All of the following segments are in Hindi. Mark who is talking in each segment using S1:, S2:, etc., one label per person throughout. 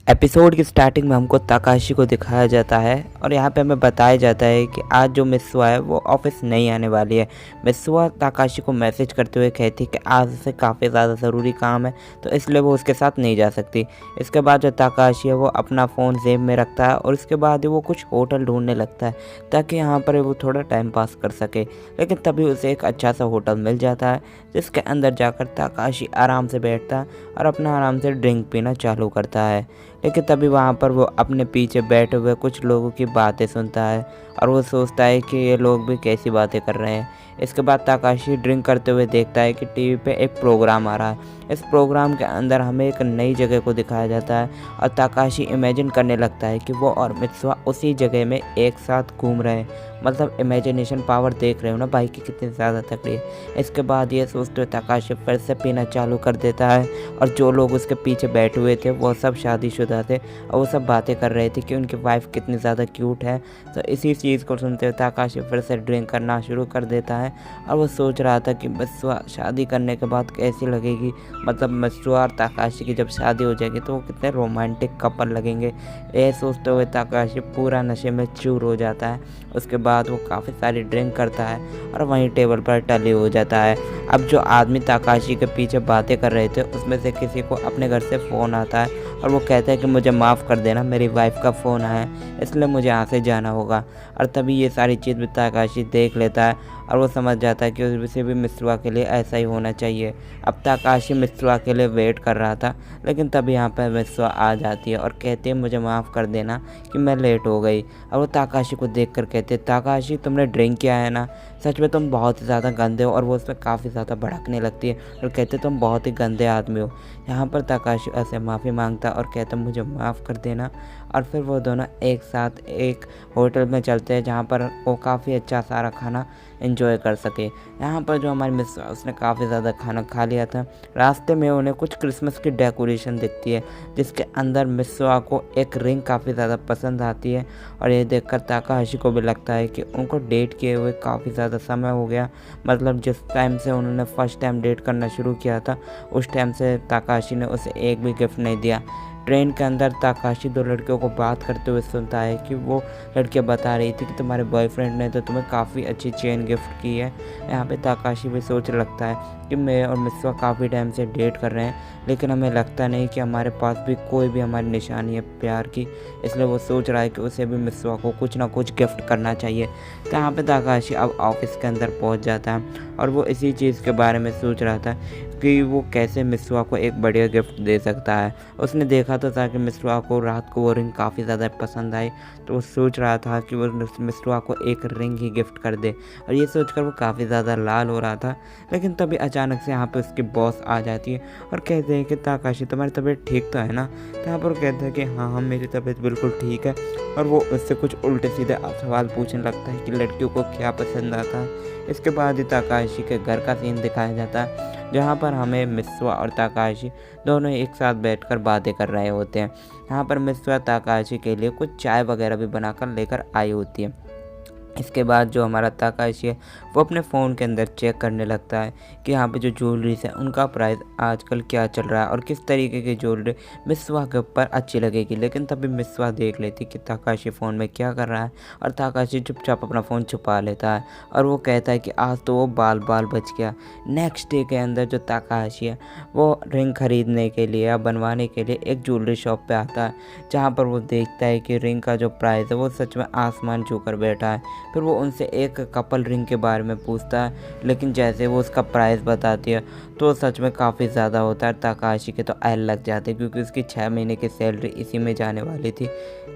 S1: एपिसोड की स्टार्टिंग में हमको ताकाशी को दिखाया जाता है और यहाँ पे हमें बताया जाता है कि आज जो मित्सुआ है वो ऑफिस नहीं आने वाली है। मित्सुआ ताकाशी को मैसेज करते हुए कहती है कि आज उसे काफ़ी ज़्यादा ज़रूरी काम है, तो इसलिए वो उसके साथ नहीं जा सकती। इसके बाद जो ताकाशी है वो अपना फ़ोन जेब में रखता है और उसके बाद वो कुछ होटल ढूंढने लगता है ताकि यहाँ पर वो थोड़ा टाइम पास कर सके। लेकिन तभी उसे एक अच्छा सा होटल मिल जाता है जिसके अंदर जाकर ताकाशी आराम से बैठता है और अपना आराम से ड्रिंक पीना चालू करता है। लेकिन तभी वहाँ पर वो अपने पीछे बैठे हुए कुछ लोगों की बातें सुनता है और वो सोचता है कि ये लोग भी कैसी बातें कर रहे हैं। इसके बाद ताकाशी ड्रिंक करते हुए देखता है कि टीवी पे एक प्रोग्राम आ रहा है। इस प्रोग्राम के अंदर हमें एक नई जगह को दिखाया जाता है और ताकाशी इमेजिन करने लगता है कि वो और मित्सुआ उसी जगह में एक साथ घूम रहे हैं। मतलब इमेजिनेशन पावर देख रहे हो ना भाई की कितनी ज़्यादा तगड़ी है। इसके बाद ये सोचते हुए ताकाशी फिर से पीना चालू कर देता है और जो लोग उसके पीछे बैठे हुए थे वो सब शादीशुदा थे और वो सब बातें कर रहे थे कि उनकी वाइफ कितनी ज़्यादा क्यूट है। तो इसी चीज़ को सुनते हुए ताकाशी फिर से ड्रिंक करना शुरू कर देता है और वो सोच रहा था कि मित्सुआ शादी करने के बाद कैसी लगेगी। मतलब मित्सुआ और ताकाशी की जब शादी हो जाएगी तो वो कितने रोमांटिक कपल लगेंगे। ये सोचते हुए ताकाशी पूरा नशे में चूर हो जाता है। उसके बाद वो काफ़ी सारी ड्रिंक करता है और वहीं टेबल पर टली हो जाता है। अब जो आदमी ताकाशी के पीछे बातें कर रहे थे उसमें से किसी को अपने घर से फ़ोन आता है और वो कहता है कि मुझे माफ़ कर देना, मेरी वाइफ का फ़ोन आया है इसलिए मुझे यहाँ से जाना होगा। और तभी ये सारी चीज़ भी ताकाशी देख लेता है और वो समझ जाता है कि उसे भी मित्सुआ के लिए ऐसा ही होना चाहिए। अब ताकाशी मित्सुआ के लिए वेट कर रहा था लेकिन तभी यहाँ पर मित्सुआ आ जाती है और कहती है मुझे माफ़ कर देना कि मैं लेट हो गई। और वो ताकाशी को देख कर कहते हैं ताकाशी तुमने ड्रिंक किया है ना, सच में तुम बहुत ही ज़्यादा गंदे हो। और वो उसमें काफ़ी ज़्यादा भड़कने लगती है और कहते तुम बहुत ही गंदे आदमी हो। यहाँ पर ताकाशी ऐसे माफ़ी मांगता और कहता मुझे माफ़ कर देना। और फिर वो दोनों एक साथ एक होटल में चलते हैं जहाँ पर वो काफ़ी अच्छा सारा खाना एंजॉय कर सके। यहाँ पर जो हमारी मिस उसने काफ़ी ज़्यादा खाना खा लिया था। रास्ते में उन्हें कुछ क्रिसमस की डेकोरेशन दिखती है जिसके अंदर मित्सुआ को एक रिंग काफ़ी ज़्यादा पसंद आती है और ये देखकर ताकाशी को भी लगता है कि उनको डेट किए हुए काफ़ी ज़्यादा समय हो गया। मतलब जिस टाइम से उन्होंने फर्स्ट टाइम डेट करना शुरू किया था उस टाइम से ताकाशी ने उसे एक भी गिफ्ट नहीं दिया। ट्रेन के अंदर ताकाशी दो लड़कियों को बात करते हुए सुनता है कि वो लड़कियां बता रही थी कि तुम्हारे बॉयफ्रेंड ने तो तुम्हें काफ़ी अच्छी चेन गिफ्ट की है। यहाँ पे ताकाशी भी सोच लगता है कि मैं और मित्सुआ काफ़ी टाइम से डेट कर रहे हैं लेकिन हमें लगता नहीं कि हमारे पास भी कोई भी हमारी निशानी है प्यार की। इसलिए वो सोच रहा है कि उसे भी मित्सुआ को कुछ ना कुछ गिफ्ट करना चाहिए। तो यहाँ पे ताकाशी अब ऑफिस के अंदर पहुँच जाता है और वो इसी चीज़ के बारे में सोच रहा था कि वो कैसे मित्सुआ को एक बढ़िया गिफ्ट दे सकता है। उसने देखा तो था कि मित्सुआ को रात को वो रिंग काफ़ी ज़्यादा पसंद आई, तो वो सोच रहा था कि वो मित्सुआ को एक रिंग ही गिफ्ट कर दे। और ये सोचकर वो काफ़ी ज़्यादा लाल हो रहा था। लेकिन तभी अचानक से यहाँ पे उसकी बॉस आ जाती है और कहते हैं कि ताकाशी तुम्हारी तबीयत ठीक तो है ना। तो यहाँ पर वो कहते हैं कि हाँ मेरी तबीयत बिल्कुल ठीक है। और वो उससे कुछ उल्टे सीधे सवाल पूछने लगता है कि लड़कियों को क्या पसंद आता है। इसके बाद ही ताकाशी के घर का सीन दिखाया जाता है जहाँ पर हमें मित्सुआ और ताकाशी दोनों एक साथ बैठकर बातें कर रहे होते हैं। यहाँ पर मित्सुआ ताकाशी के लिए कुछ चाय वगैरह भी बनाकर लेकर आई होती है। इसके बाद जो हमारा ताकाशी है वो अपने फ़ोन के अंदर चेक करने लगता है कि यहाँ पे जो ज्वेलरीज है उनका प्राइस आजकल क्या चल रहा है और किस तरीके की ज्वेलरी मित्सुआ के ऊपर अच्छी लगेगी। लेकिन तभी मित्सुआ देख लेती कि ताकाशी फ़ोन में क्या कर रहा है और ताकाशी चुपचाप अपना फ़ोन छुपा लेता है और वो कहता है कि आज तो वो बाल बाल बच गया। नेक्स्ट डे के अंदर जो ताकाशी है वो रिंग खरीदने के लिए या बनवाने के लिए एक ज्वेलरी शॉप पर आता है जहाँ पर वो देखता है कि रिंग का जो प्राइस है वो सच में आसमान छू कर बैठा है। फिर वो उनसे एक कपल रिंग के बारे में पूछता है लेकिन जैसे वो उसका प्राइस बताती है तो सच में काफ़ी ज़्यादा होता है। ताकाशी के तो एल लग जाते हैं क्योंकि उसकी 6 महीने की सैलरी इसी में जाने वाली थी।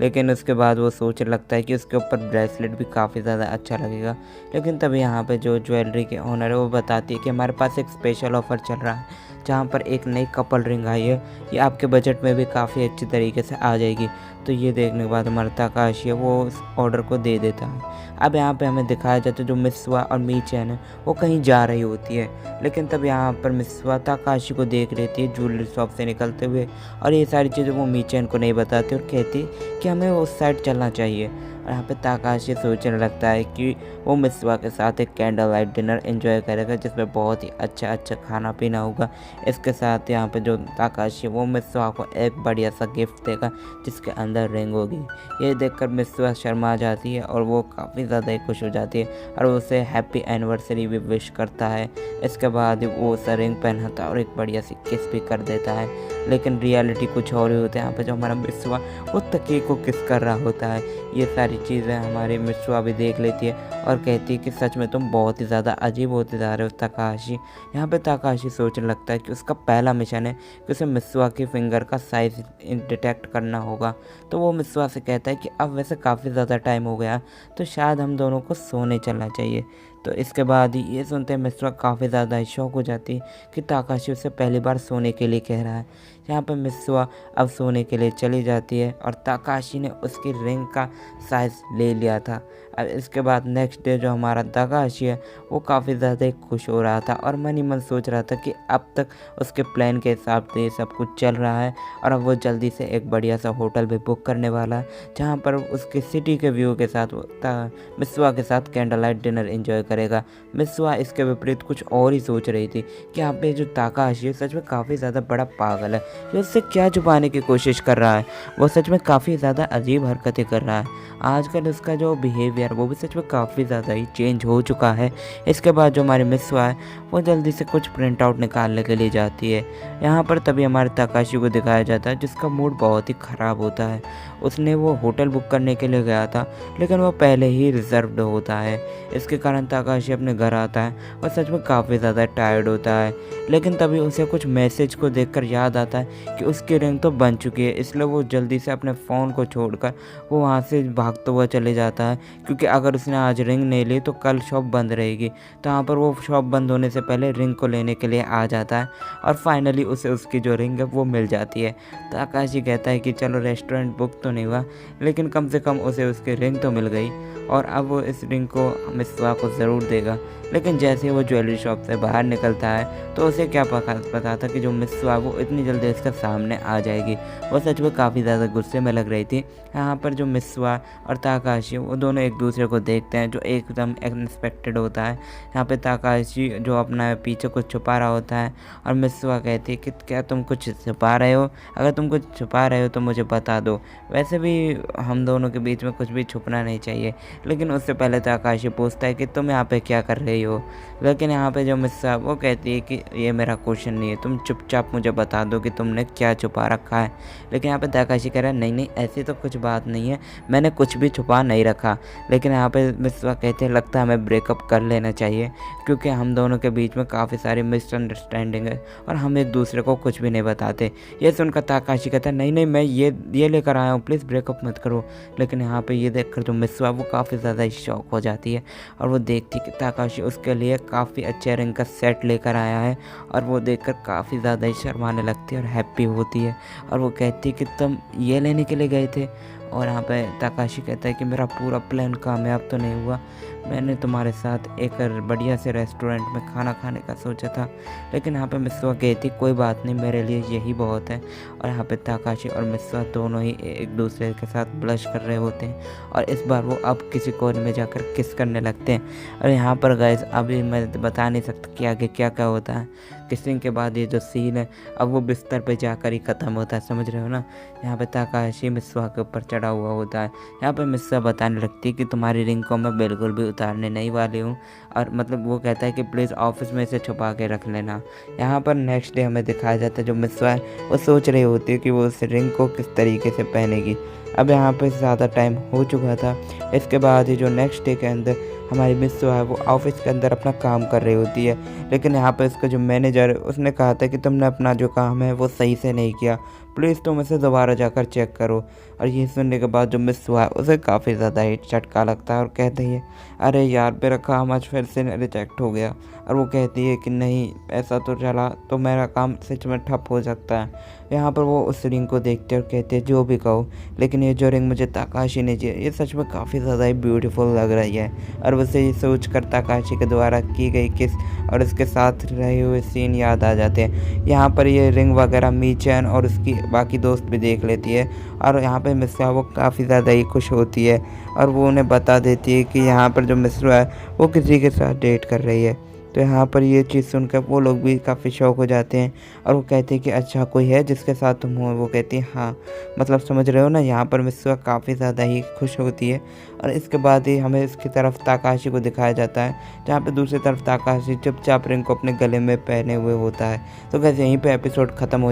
S1: लेकिन उसके बाद वो सोचने लगता है कि उसके ऊपर ब्रेसलेट भी काफ़ी ज़्यादा अच्छा लगेगा। लेकिन तभी यहाँ पे जो ज्वेलरी के ओनर है वो बताती है कि हमारे पास एक स्पेशल ऑफ़र चल रहा है जहाँ पर एक नई कपल रिंग आई है, ये आपके बजट में भी काफ़ी अच्छी तरीके से आ जाएगी। तो ये देखने के बाद हमारा ताकाशी है वो उस ऑर्डर को दे देता है। अब यहाँ पे हमें दिखाया जाता है जो मित्सुआ और मीचेन है वो कहीं जा रही होती है। लेकिन तब यहाँ पर मित्सुआ ताकाशी को देख लेती है ज्वेलरी शॉप से निकलते हुए और ये सारी चीज़ें वो मीचेन को नहीं बताती और कहती कि हमें उस साइड चलना चाहिए। और यहाँ पे ताकाशी सोचने लगता है कि वो मित्सुआ के साथ एक कैंडल लाइट डिनर एंजॉय करेगा जिसमें बहुत ही अच्छा अच्छा खाना पीना होगा। इसके साथ यहाँ पे जो ताकाशी वो मित्सुआ को एक बढ़िया सा गिफ्ट देगा जिसके अंदर रिंग होगी। ये देखकर मित्सुआ शर्मा जाती है और वो काफ़ी ज़्यादा ही खुश हो जाती है और उसे हैप्पी एनिवर्सरी भी विश करता है। इसके बाद वो उसे रिंग पहनाता है और एक बढ़िया सी किस भी कर देता है, लेकिन रियलिटी कुछ और ही होता है। यहाँ पे जो हमारा मित्सुआ वो तकिए को किस कर रहा होता है। ये सारी चीज़ें हमारी मित्सुआ भी देख लेती है और कहती है कि सच में तुम बहुत ही ज़्यादा अजीब होते जा रहे हो ताकाशी। यहाँ पे ताकाशी सोचने लगता है कि उसका पहला मिशन है कि उसे मित्सुआ की फिंगर का साइज़ डिटेक्ट करना होगा। तो वो मित्सुआ से कहता है कि अब वैसे काफ़ी ज़्यादा टाइम हो गया तो शायद हम दोनों को सोने चलना चाहिए। तो इसके बाद ही ये सुनते हैं मित्सुआ काफ़ी ज़्यादा शॉक हो जाती है कि ताकाशी उसे पहली बार सोने के लिए कह रहा है। यहाँ पर मित्सुआ अब सोने के लिए चली जाती है और ताकाशी ने उसकी रिंग का साइज़ ले लिया था। अब इसके बाद नेक्स्ट डे जो हमारा ताकाशी है वो काफ़ी ज़्यादा ही खुश हो रहा था और मन ही मन सोच रहा था कि अब तक उसके प्लान के हिसाब से ये सब कुछ चल रहा है और अब वो जल्दी से एक बढ़िया सा होटल भी बुक करने वाला है जहाँ पर उसके सिटी के व्यू के साथ मित्सुआ के साथ कैंडल लाइट डिनर एंजॉय करेगा। मित्सुआ इसके विपरीत कुछ और ही सोच रही थी कि यहाँ पे जो ताकाशी है सच में काफ़ी ज़्यादा बड़ा पागल है। ये उससे क्या छुपाने की कोशिश कर रहा है, वो सच में काफ़ी ज़्यादा अजीब हरकतें कर रहा है। आजकल उसका जो बिहेवियर वो भी सच में काफ़ी ज़्यादा ही चेंज हो चुका है। इसके बाद जो हमारी मित्सुआ है वो जल्दी से कुछ प्रिंट आउट निकालने के लिए जाती है। यहाँ पर तभी हमारे ताकाशी को दिखाया जाता है जिसका मूड बहुत ही ख़राब होता है। उसने वो होटल बुक करने के लिए गया था लेकिन वो पहले ही रिजर्व्ड होता है। इसके कारण ताकाशी अपने घर आता है और सच में काफ़ी ज़्यादा टायर्ड होता है, लेकिन तभी उसे कुछ मैसेज को देखकर याद आता है कि उसकी रिंग तो बन चुकी है। इसलिए वो जल्दी से अपने फ़ोन को छोड़कर वो वहाँ से भागता हुआ चले जाता है, क्योंकि अगर उसने आज रिंग नहीं ली तो कल शॉप बंद रहेगी। तो यहाँ पर वो शॉप बंद होने से पहले रिंग को लेने के लिए आ जाता है और फाइनली उसे उसकी जो रिंग है वो मिल जाती है। ताकाशी कहता है कि चलो रेस्टोरेंट बुक तो नहीं हुआ लेकिन कम से कम उसे उसकी रिंग तो मिल गई और अब वो इस रिंग को मित्सुआ को ज़रूर देगा। लेकिन जैसे ही वो ज्वेलरी शॉप से बाहर निकलता है तो उसे क्या पता था कि जो मित्सुआ वो इतनी जल्दी उसके सामने आ जाएगी। वो सच में काफ़ी ज़्यादा गुस्से में लग रही थी। यहाँ पर जो मित्सुआ और ताकाशी वो दोनों एक दूसरे को देखते हैं जो एकदम अनएक्सपेक्टेड होता है। यहाँ पे ताकाशी जो अपना पीछे कुछ छुपा रहा होता है और मित्सुआ कहती है कि क्या तुम कुछ छुपा रहे हो, अगर तुम कुछ छुपा रहे हो तो मुझे बता दो। वैसे भी हम दोनों के बीच में कुछ भी छुपना नहीं चाहिए। लेकिन उससे पहले ताकाशी पूछता है कि तुम यहाँ पे क्या कर रही हो, लेकिन यहाँ पे जो मित्सुआ वो कहती है कि ये मेरा क्वेश्चन नहीं है, तुम चुपचाप मुझे बता दो कि तुमने क्या छुपा रखा है। लेकिन यहाँ पे ताकाशी कह रहा है नहीं नहीं ऐसी तो कुछ बात नहीं है, मैंने कुछ भी छुपा नहीं रखा। लेकिन यहाँ पे मित्सुआ कहते हैं लगता है हमें ब्रेकअप कर लेना चाहिए क्योंकि हम दोनों के बीच में काफ़ी सारी मिसअंडरस्टैंडिंग है और हम एक दूसरे को कुछ भी नहीं बताते। ये सुनकर ताकाशी कहता है नहीं नहीं मैं ये लेकर आया हूँ, प्लीज़ ब्रेकअप मत करो। लेकिन यहाँ पे ये देखकर जो मित्सुआ वो काफ़ी ज़्यादा शॉक हो जाती है और वो देखती कि ताकाशी उसके लिए काफ़ी अच्छे रंग का सेट लेकर आया है और वो देखकर काफ़ी ज़्यादा ही शर्माने लगती है और हैप्पी होती है और वो कहती है कि तुम ये लेने के लिए गए थे। और यहाँ पे ताकाशी कहता है कि मेरा पूरा प्लान कामयाब तो नहीं हुआ, मैंने तुम्हारे साथ एक बढ़िया से रेस्टोरेंट में खाना खाने का सोचा था। लेकिन यहाँ पे मित्सुआ कहती कोई बात नहीं, मेरे लिए यही बहुत है। और यहाँ पे ताकाशी और मित्सुआ दोनों ही एक दूसरे के साथ ब्लश कर रहे होते हैं और इस बार वो अब किसी कोने में जाकर किस करने लगते हैं। और यहाँ पर गाइस अभी मैं बता नहीं सकता कि आगे क्या क्या होता है। किसिंग के बाद ये जो सीन है अब वो बिस्तर पे जाकर ही ख़त्म होता है, समझ रहे हो ना। यहाँ पे ताकाशी मित्सुआ के ऊपर चढ़ा हुआ होता है। यहाँ पे मित्सुआ बताने लगती है कि तुम्हारी रिंग को मैं बिल्कुल भी उतारने नहीं वाली हूँ, और मतलब वो कहता है कि प्लीज़ ऑफिस में इसे छुपा के रख लेना। यहाँ पर नेक्स्ट डे हमें दिखाया जाता है जो मित्सुआ है वो सोच रही होती है कि वो उस रिंग को किस तरीके से पहनेगी। अब यहाँ पे ज़्यादा टाइम हो चुका था। इसके बाद ही जो नेक्स्ट डे के अंदर हमारी मित्सुआ है वो ऑफिस के अंदर अपना काम कर रही होती है। लेकिन यहाँ पे उसका जो मैनेजर है उसने कहा था कि तुमने अपना जो काम है वो सही से नहीं किया, प्लीज़ तुम इसे दोबारा जाकर चेक करो। और ये सुनने के बाद जो मित्सुआ है उसे काफ़ी ज़्यादा ही झटका लगता है और कहती है अरे यार मेरा काम आज फिर से रिजेक्ट हो गया। और वो कहती है कि नहीं ऐसा तो चला तो मेरा काम सच में ठप हो सकता है। यहाँ पर वो उस रिंग को देखते और कहते हैं जो भी कहो, लेकिन ये जो रिंग मुझे ताकाशी ने दी ये सच में काफ़ी ज़्यादा ही ब्यूटीफुल लग रही है। और उसे ये सोच कर ताकाशी के द्वारा की गई किस और उसके साथ रहे हुए सीन याद आ जाते हैं। यहाँ पर ये रिंग वगैरह मीचैन और उसकी बाकी दोस्त भी देख लेती है और यहाँ पे मिसवा वो काफ़ी ज़्यादा ही खुश होती है और वो उन्हें बता देती है कि यहाँ पर जो मिसवा है वो किसी के साथ डेट कर रही है। तो यहाँ पर ये चीज़ सुनकर वो लोग भी काफ़ी शॉक हो जाते हैं और वो कहते हैं कि अच्छा कोई है जिसके साथ तुम हो? वो कहती है हाँ, मतलब समझ रहे हो ना। यहाँ पर मिसवा काफ़ी ज़्यादा ही खुश होती है और इसके बाद ही हमें इसकी तरफ ताकाशी को दिखाया जाता है, जहाँ पे दूसरी तरफ ताकाशी चुपचाप रिंग को अपने गले में पहने हुए होता है। तो वैसे यहीं पे एपिसोड ख़त्म हो